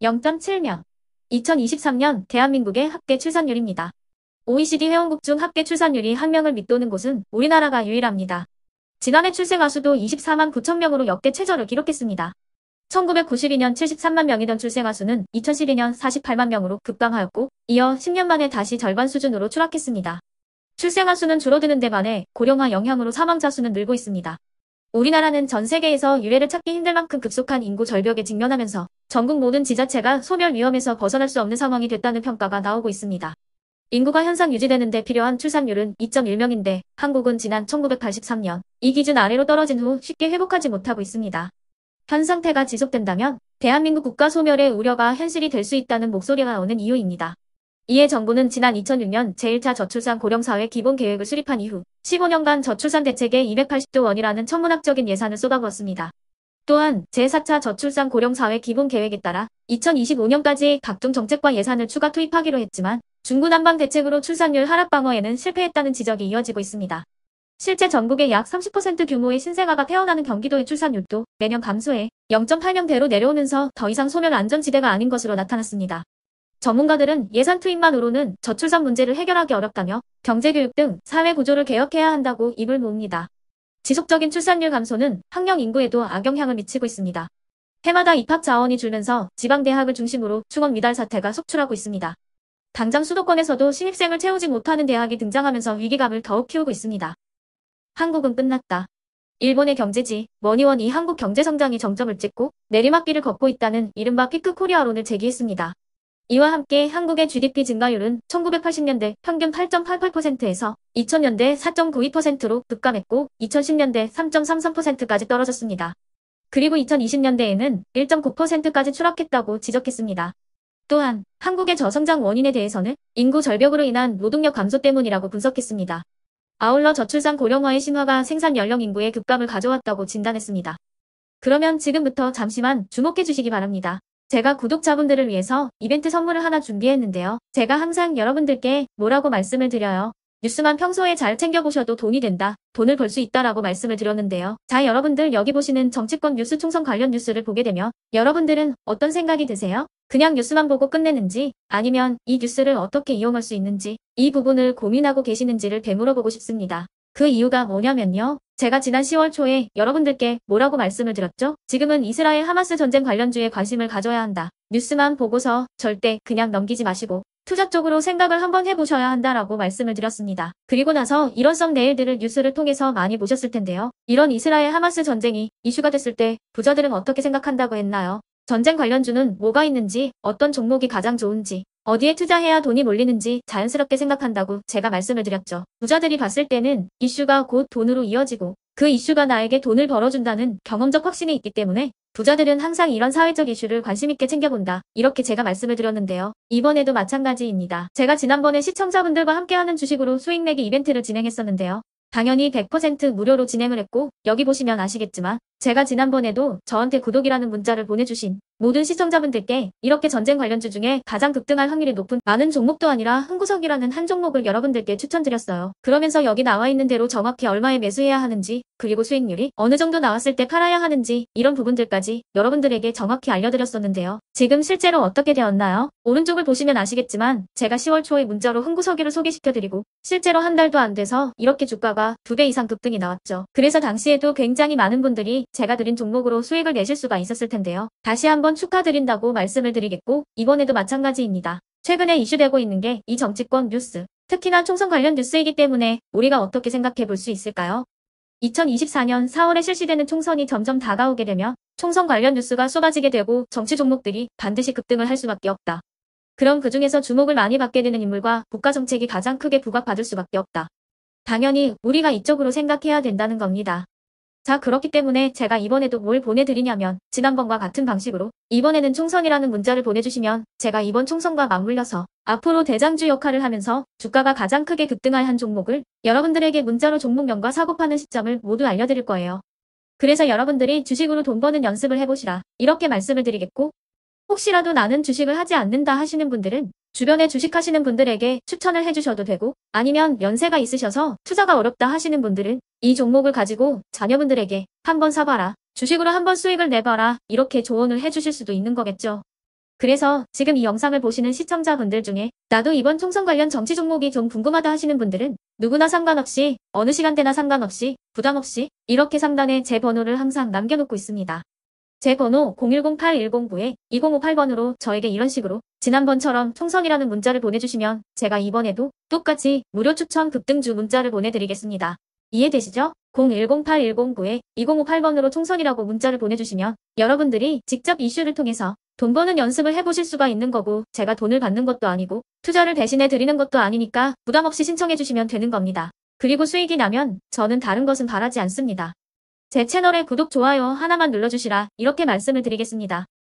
0.7명. 2023년 대한민국의 합계 출산율입니다. OECD 회원국 중 합계 출산율이 1명을 밑도는 곳은 우리나라가 유일합니다. 지난해 출생아 수도 24만 9천 명으로 역대 최저를 기록했습니다. 1992년 73만 명이던 출생아 수는 2012년 48만 명으로 급감하였고, 이어 10년 만에 다시 절반 수준으로 추락했습니다. 출생아 수는 줄어드는 데 반해 고령화 영향으로 사망자 수는 늘고 있습니다. 우리나라는 전 세계에서 유례를 찾기 힘들 만큼 급속한 인구 절벽에 직면하면서 전국 모든 지자체가 소멸 위험에서 벗어날 수 없는 상황이 됐다는 평가가 나오고 있습니다. 인구가 현상 유지되는 데 필요한 출산율은 2.1명인데 한국은 지난 1983년 이 기준 아래로 떨어진 후 쉽게 회복하지 못하고 있습니다. 현 상태가 지속된다면 대한민국 국가 소멸의 우려가 현실이 될 수 있다는 목소리가 나오는 이유입니다. 이에 정부는 지난 2006년 제1차 저출산 고령사회 기본계획을 수립한 이후 15년간 저출산 대책에 280조 원이라는 천문학적인 예산을 쏟아부었습니다. 또한 제4차 저출산 고령사회 기본계획에 따라 2025년까지 각종 정책과 예산을 추가 투입하기로 했지만 중구난방 대책으로 출산율 하락 방어에는 실패했다는 지적이 이어지고 있습니다. 실제 전국의 약 30% 규모의 신생아가 태어나는 경기도의 출산율도 매년 감소해 0.8명대로 내려오면서 더 이상 소멸 안전지대가 아닌 것으로 나타났습니다. 전문가들은 예산 투입만으로는 저출산 문제를 해결하기 어렵다며 경제교육 등 사회 구조를 개혁해야 한다고 입을 모읍니다. 지속적인 출산율 감소는 학령 인구에도 악영향을 미치고 있습니다. 해마다 입학 자원이 줄면서 지방대학을 중심으로 충원 미달 사태가 속출하고 있습니다. 당장 수도권에서도 신입생을 채우지 못하는 대학이 등장하면서 위기감을 더욱 키우고 있습니다. 한국은 끝났다. 일본의 경제지 머니원이 한국 경제성장이 정점을 찍고 내리막길을 걷고 있다는 이른바 피크 코리아론을 제기했습니다. 이와 함께 한국의 GDP 증가율은 1980년대 평균 8.88%에서 2000년대 4.92%로 급감했고 2010년대 3.33%까지 떨어졌습니다. 그리고 2020년대에는 1.9%까지 추락했다고 지적했습니다. 또한 한국의 저성장 원인에 대해서는 인구 절벽으로 인한 노동력 감소 때문이라고 분석했습니다. 아울러 저출산 고령화의 심화가 생산 연령 인구의 급감을 가져왔다고 진단했습니다. 그러면 지금부터 잠시만 주목해 주시기 바랍니다. 제가 구독자분들을 위해서 이벤트 선물을 하나 준비했는데요. 제가 항상 여러분들께 뭐라고 말씀을 드려요. 뉴스만 평소에 잘 챙겨보셔도 돈이 된다, 돈을 벌 수 있다라고 말씀을 드렸는데요. 자, 여러분들 여기 보시는 정치권 뉴스 총선 관련 뉴스를 보게 되면 여러분들은 어떤 생각이 드세요? 그냥 뉴스만 보고 끝내는지 아니면 이 뉴스를 어떻게 이용할 수 있는지 이 부분을 고민하고 계시는지를 되물어보고 싶습니다. 그 이유가 뭐냐면요. 제가 지난 10월 초에 여러분들께 뭐라고 말씀을 드렸죠? 지금은 이스라엘 하마스 전쟁 관련주에 관심을 가져야 한다. 뉴스만 보고서 절대 그냥 넘기지 마시고 투자 쪽으로 생각을 한번 해보셔야 한다라고 말씀을 드렸습니다. 그리고 나서 일원성 내일들을 뉴스를 통해서 많이 보셨을 텐데요. 이런 이스라엘 하마스 전쟁이 이슈가 됐을 때 부자들은 어떻게 생각한다고 했나요? 전쟁 관련주는 뭐가 있는지, 어떤 종목이 가장 좋은지, 어디에 투자해야 돈이 몰리는지 자연스럽게 생각한다고 제가 말씀을 드렸죠. 부자들이 봤을 때는 이슈가 곧 돈으로 이어지고 그 이슈가 나에게 돈을 벌어준다는 경험적 확신이 있기 때문에 부자들은 항상 이런 사회적 이슈를 관심있게 챙겨본다. 이렇게 제가 말씀을 드렸는데요. 이번에도 마찬가지입니다. 제가 지난번에 시청자분들과 함께하는 주식으로 수익 내기 이벤트를 진행했었는데요. 당연히 100% 무료로 진행을 했고 여기 보시면 아시겠지만 제가 지난번에도 저한테 구독이라는 문자를 보내주신 모든 시청자분들께 이렇게 전쟁 관련주 중에 가장 급등할 확률이 높은 많은 종목도 아니라 흥구석이라는 한 종목을 여러분들께 추천드렸어요. 그러면서 여기 나와 있는 대로 정확히 얼마에 매수해야 하는지 그리고 수익률이 어느 정도 나왔을 때 팔아야 하는지 이런 부분들까지 여러분들에게 정확히 알려드렸었는데요. 지금 실제로 어떻게 되었나요? 오른쪽을 보시면 아시겠지만 제가 10월 초에 문자로 흥구석이를 소개시켜드리고 실제로 한 달도 안 돼서 이렇게 주가가 2배 이상 급등이 나왔죠. 그래서 당시에도 굉장히 많은 분들이 제가 드린 종목으로 수익을 내실 수가 있었을 텐데요. 다시 한번 축하드린다고 말씀을 드리겠고 이번에도 마찬가지입니다. 최근에 이슈되고 있는 게 이 정치권 뉴스, 특히나 총선 관련 뉴스이기 때문에 우리가 어떻게 생각해 볼 수 있을까요? 2024년 4월에 실시되는 총선이 점점 다가오게 되면 총선 관련 뉴스가 쏟아지게 되고 정치 종목들이 반드시 급등을 할 수밖에 없다. 그럼 그중에서 주목을 많이 받게 되는 인물과 국가 정책이 가장 크게 부각받을 수밖에 없다. 당연히 우리가 이쪽으로 생각해야 된다는 겁니다. 자, 그렇기 때문에 제가 이번에도 뭘 보내드리냐면 지난번과 같은 방식으로 이번에는 총선이라는 문자를 보내주시면 제가 이번 총선과 맞물려서 앞으로 대장주 역할을 하면서 주가가 가장 크게 급등할 한 종목을 여러분들에게 문자로 종목명과 사고파는 시점을 모두 알려드릴 거예요. 그래서 여러분들이 주식으로 돈 버는 연습을 해보시라 이렇게 말씀을 드리겠고 혹시라도 나는 주식을 하지 않는다 하시는 분들은 주변에 주식하시는 분들에게 추천을 해주셔도 되고 아니면 연세가 있으셔서 투자가 어렵다 하시는 분들은 이 종목을 가지고 자녀분들에게 한번 사봐라. 주식으로 한번 수익을 내봐라. 이렇게 조언을 해주실 수도 있는 거겠죠. 그래서 지금 이 영상을 보시는 시청자분들 중에 나도 이번 총선 관련 정치 종목이 좀 궁금하다 하시는 분들은 누구나 상관없이 어느 시간대나 상관없이 부담 없이 이렇게 상단에 제 번호를 항상 남겨놓고 있습니다. 제 번호 010-8109-2058번으로 저에게 이런 식으로 지난번처럼 총선이라는 문자를 보내주시면 제가 이번에도 똑같이 무료 추천 급등주 문자를 보내드리겠습니다. 이해되시죠? 010-8109-2058번으로 총선이라고 문자를 보내주시면 여러분들이 직접 이슈를 통해서 돈 버는 연습을 해보실 수가 있는 거고 제가 돈을 받는 것도 아니고 투자를 대신해 드리는 것도 아니니까 부담 없이 신청해 주시면 되는 겁니다. 그리고 수익이 나면 저는 다른 것은 바라지 않습니다. 제 채널에 구독, 좋아요 하나만 눌러주시라 이렇게 말씀을 드리겠습니다.